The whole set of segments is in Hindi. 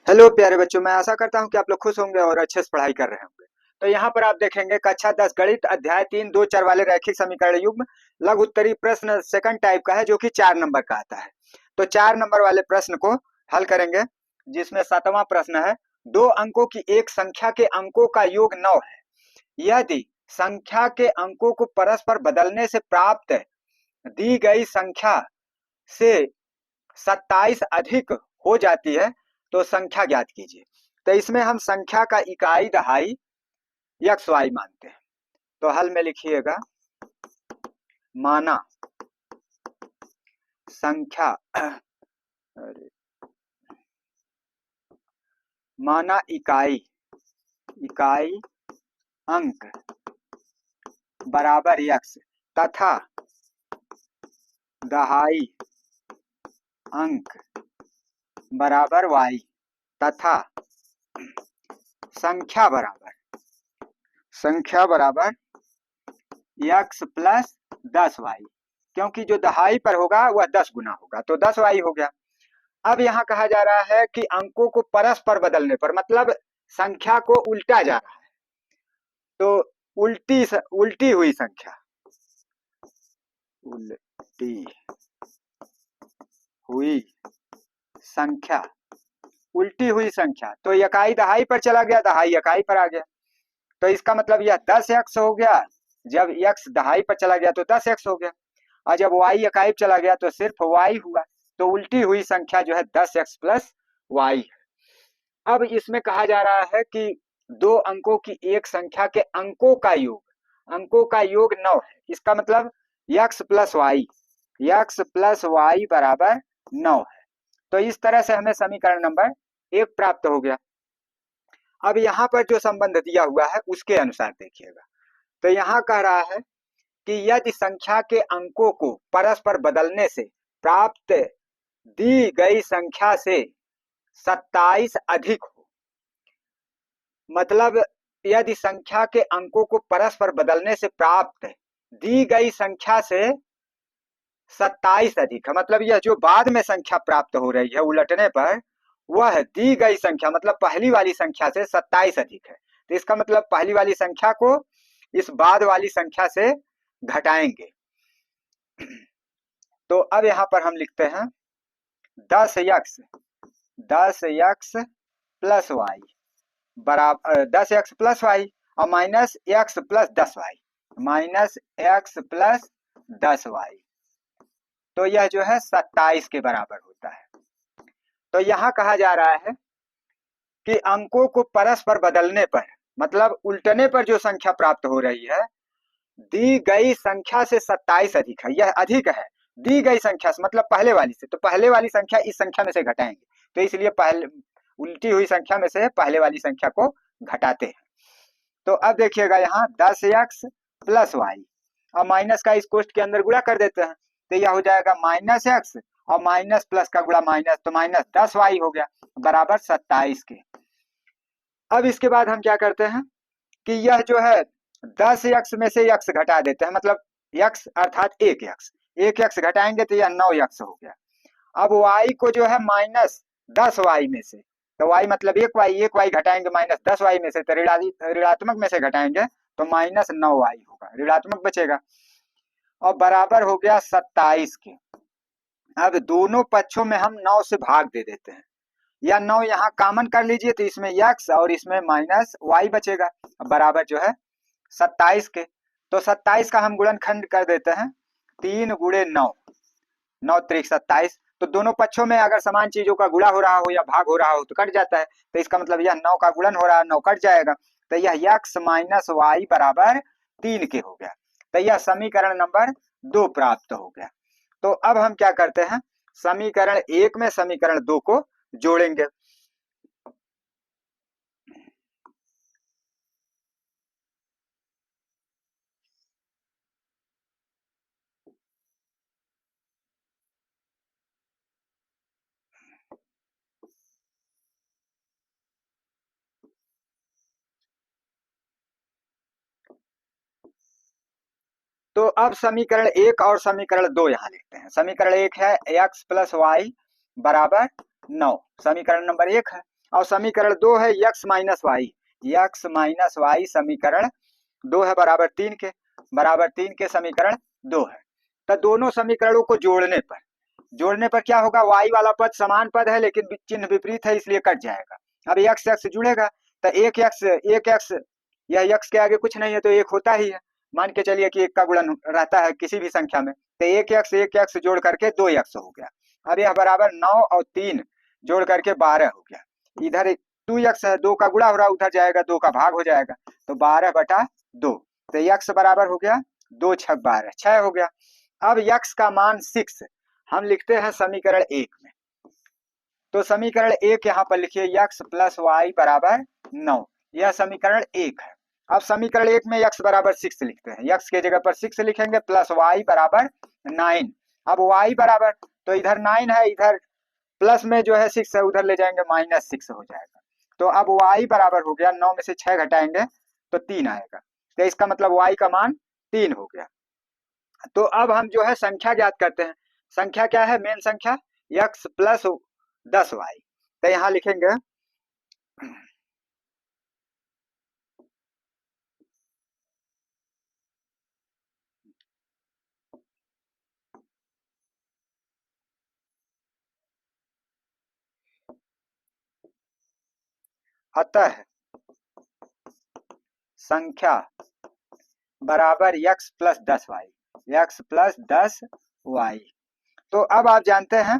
हेलो प्यारे बच्चों, मैं आशा करता हूँ कि आप लोग खुश होंगे और अच्छे से पढ़ाई कर रहे होंगे। तो यहाँ पर आप देखेंगे कक्षा 10 गणित अध्याय 3 दो चर वाले रैखिक समीकरण युग्म लघु उत्तरीय प्रश्न सेकंड टाइप का है, जो कि 4 नंबर का आता है। तो 4 नंबर वाले प्रश्न को हल करेंगे, जिसमें 7वां प्रश्न है। दो अंकों की एक संख्या के अंकों का योग 9 है। यदि संख्या के अंकों को परस्पर बदलने से प्राप्त दी गई संख्या से 27 अधिक हो जाती है तो संख्या ज्ञात कीजिए। तो इसमें हम संख्या का इकाई दहाई यक्स वाई मानते हैं। तो हल में लिखिएगा, माना संख्या माना इकाई इकाई अंक बराबर यक्स तथा दहाई अंक बराबर वाई तथा संख्या बराबर यक्स प्लस 10 वाई, क्योंकि जो दहाई पर होगा वह 10 गुना होगा, तो 10 वाई हो गया। अब यहाँ कहा जा रहा है कि अंकों को परस्पर बदलने पर, मतलब संख्या को उल्टा जा रहा है, तो उल्टी हुई संख्या उल्टी हुई संख्या उल्टी हुई संख्या, तो इकाई दहाई पर चला गया, दहाई इकाई पर आ गया। तो इसका मतलब यह 10 एक्स हो गया। जब एक्स दहाई पर चला गया तो 10 एक्स हो गया, और जब वाई इकाई पर चला गया तो सिर्फ वाई हुआ। तो उल्टी हुई संख्या जो है 10 एक्स प्लस वाई है। अब इसमें कहा जा रहा है कि दो अंकों की एक संख्या के अंकों का योग 9 है। इसका मतलब यक्स प्लस वाई बराबर 9 है। तो इस तरह से हमें समीकरण नंबर 1 प्राप्त हो गया। अब यहाँ पर जो संबंध दिया हुआ है उसके अनुसार देखिएगा। तो यहाँ कह रहा है कि यदि संख्या के अंकों को परस्पर बदलने से प्राप्त दी गई संख्या से 27 अधिक हो, मतलब यदि संख्या के अंकों को परस्पर बदलने से प्राप्त दी गई संख्या से 27 अधिक है, मतलब यह जो बाद में संख्या प्राप्त हो रही है उलटने पर, वह दी गई संख्या मतलब पहली वाली संख्या से 27 अधिक है। तो इसका मतलब पहली वाली संख्या को इस बाद वाली संख्या से घटाएंगे। तो अब यहां पर हम लिखते हैं 10x प्लस वाई बराबर 10x प्लस वाई और माइनस एक्स प्लस 10 वाई, तो यह जो है 27 के बराबर होता है। तो यहां कहा जा रहा है कि अंकों को परस्पर बदलने पर, मतलब उल्टने पर जो संख्या प्राप्त हो रही है, दी गई संख्या से 27 अधिक है। यह अधिक है दी गई संख्या से, मतलब पहले वाली से। तो पहले वाली संख्या इस संख्या में से घटाएंगे, तो इसलिए पहले उल्टी हुई संख्या में से पहले वाली संख्या को घटाते हैं। तो अब देखिएगा यहाँ 10x प्लस वाई और माइनस का इस कोष्ठ के अंदर गुणा कर देते हैं, तो यह हो जाएगा माइनस एक्स और माइनस प्लस का गुणा माइनस, तो माइनस 10 वाई हो गया बराबर 27 के। अब इसके बाद हम क्या करते हैं कि यह जो है 10x में से x घटा देते हैं, मतलब x अर्थात एक एक्स घटाएंगे तो यह 9x हो गया। अब y को जो है माइनस 10 वाई में से, तो y मतलब एक वाई घटाएंगे माइनस 10 वाई में से, तो ऋणात्मक में से घटाएंगे तो माइनस 9 वाई होगा, ऋणात्मक बचेगा और बराबर हो गया 27 के। अब दोनों पक्षों में हम 9 से भाग दे देते हैं, या 9 यहाँ कॉमन कर लीजिए, तो इसमें x और इसमें माइनस वाई बचेगा बराबर जो है 27 के। तो 27 का हम गुणनखंड कर देते हैं, 3 गुणे 9, 9 त्रिक 27। तो दोनों पक्षों में अगर समान चीजों का गुणा हो रहा हो या भाग हो रहा हो तो कट जाता है, तो इसका मतलब यह 9 का गुणन हो रहा है, 9 कट जाएगा, तो यह x माइनस वाई बराबर 3 के हो गया। तो यह समीकरण नंबर 2 प्राप्त हो गया। तो अब हम क्या करते हैं, समीकरण 1 में समीकरण 2 को जोड़ेंगे। तो अब समीकरण 1 और समीकरण 2 यहां लिखते हैं। समीकरण 1 है x प्लस वाई बराबर 9, समीकरण नंबर 1 है। और समीकरण 2 है x minus y, x minus y समीकरण 2 है बराबर 3 के, बराबर 3 के समीकरण 2 है। तो दोनों समीकरणों को जोड़ने पर क्या होगा, वाई वाला पद समान पद है लेकिन चिन्ह विपरीत है इसलिए कट जाएगा। अब यक्स यक्स जुड़ेगा तो एक यक्स, यह यक्स के आगे कुछ नहीं है तो एक होता ही है। मान के चलिए कि एक का गुणन रहता है किसी भी संख्या में, तो एक यक्स जोड़ करके 2 यक्स हो गया। अब यह बराबर 9 और 3 जोड़ करके 12 हो गया। इधर 2 यक्स है, 2 का गुणा हो रहा उधर जाएगा, 2 का भाग हो जाएगा, तो 12/2। तो यक्स बराबर हो गया 2 छक 12, 6 हो गया। अब यक्स का मान 6 हम लिखते हैं समीकरण 1 में, तो समीकरण 1 यहाँ पर लिखिए यक्स प्लस वाई बराबर 9, यह समीकरण 1 है। अब समीकरण 1 में यक्स बराबर 6 लिखते हैं, यक्स के जगह पर 6 लिखेंगे प्लस वाई बराबर 9। अब वाई बराबर, तो इधर 9 है, इधर प्लस में जो है 6 है उधर ले जाएंगे -6 हो जाएगा। तो अब वाई बराबर हो गया 9 में से 6 घटाएंगे तो 3 आएगा, तो इसका मतलब वाई का मान 3 हो गया। तो अब हम जो है संख्या ज्ञात करते हैं। संख्या क्या है, मेन संख्या यक्स प्लस 10 वाई, तो यहाँ लिखेंगे अतः संख्या बराबर x plus 10 y, x plus 10 y. तो अब आप जानते हैं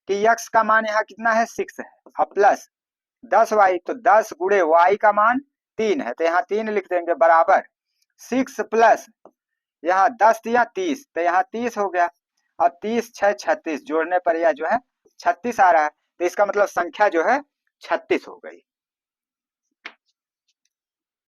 कि यक्स का मान यहाँ कितना है 6 है, और प्लस 10 वाई, तो 10 गुणे वाई का मान 3 है, तो यहाँ 3 लिख देंगे बराबर 6 प्लस यहाँ 10 दिया 30, तो यहाँ 30 हो गया, और 30 6 36 जोड़ने पर यह जो है 36 आ रहा है, तो इसका मतलब संख्या जो है 36 हो गई।